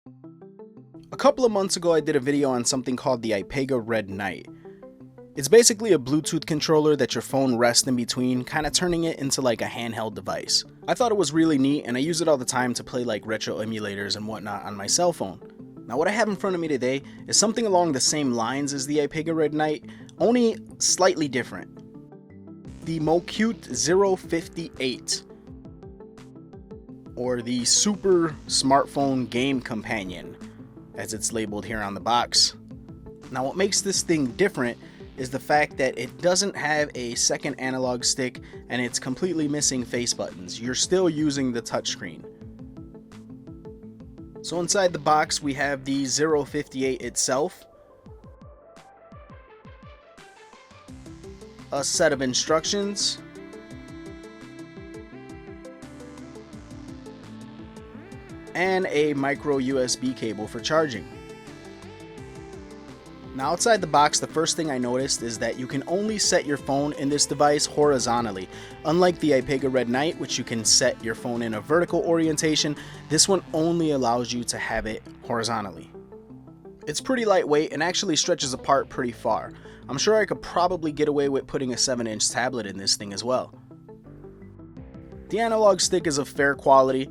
A couple of months ago I did a video on something called the iPega Red Knight. It's basically a Bluetooth controller that your phone rests in between, kind of turning it into like a handheld device. I thought it was really neat and I use it all the time to play like retro emulators and whatnot on my cell phone. Now what I have in front of me today is something along the same lines as the iPega Red Knight, only slightly different. The Mocute 058, or the Super Smartphone Game Companion, as it's labeled here on the box. Now what makes this thing different is the fact that it doesn't have a second analog stick and it's completely missing face buttons. You're still using the touchscreen. So inside the box we have the 058 itself, a set of instructions, and a micro USB cable for charging. Now outside the box, the first thing I noticed is that you can only set your phone in this device horizontally. Unlike the iPega Red Knight, which you can set your phone in a vertical orientation, this one only allows you to have it horizontally. It's pretty lightweight and actually stretches apart pretty far. I'm sure I could probably get away with putting a 7-inch tablet in this thing as well. The analog stick is of fair quality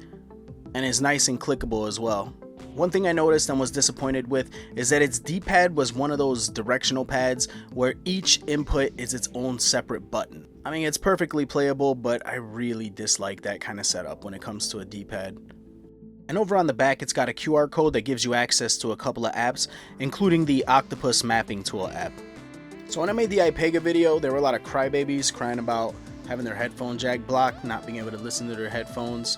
and is nice and clickable as well. One thing I noticed and was disappointed with is that its D-pad was one of those directional pads where each input is its own separate button. I mean, it's perfectly playable, but I really dislike that kind of setup when it comes to a D-pad. And over on the back, it's got a QR code that gives you access to a couple of apps, including the Octopus Mapping Tool app. So when I made the iPega video, there were a lot of crybabies crying about having their headphone jack blocked, not being able to listen to their headphones.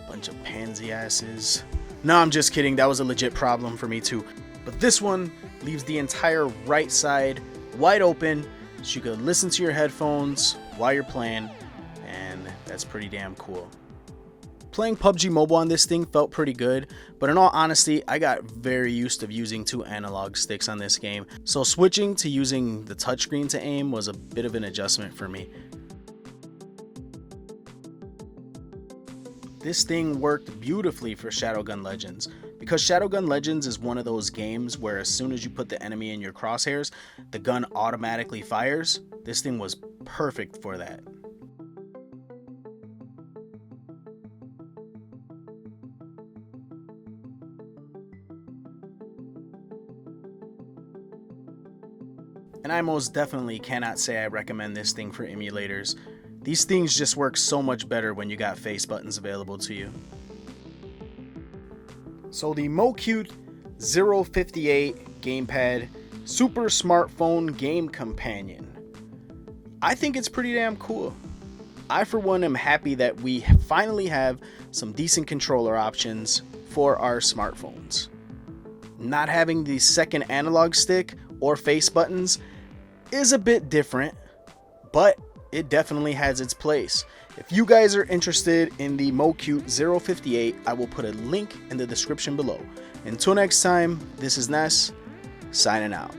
Bunch of pansy asses. No, I'm just kidding, that was a legit problem for me too. But this one leaves the entire right side wide open so you can listen to your headphones while you're playing, and that's pretty damn cool. Playing PUBG Mobile on this thing felt pretty good, but in all honesty, I got very used to using two analog sticks on this game, so switching to using the touchscreen to aim was a bit of an adjustment for me. This thing worked beautifully for Shadowgun Legends, because Shadowgun Legends is one of those games where as soon as you put the enemy in your crosshairs, the gun automatically fires. This thing was perfect for that. And I most definitely cannot say I recommend this thing for emulators. These things just work so much better when you got face buttons available to you. So the Mocute 058 Gamepad Super Smartphone Game Companion. I think it's pretty damn cool. I for one am happy that we finally have some decent controller options for our smartphones. Not having the second analog stick or face buttons is a bit different, but it definitely has its place. If you guys are interested in the Mocute 058, I will put a link in the description below. Until next time, this is Ness, signing out.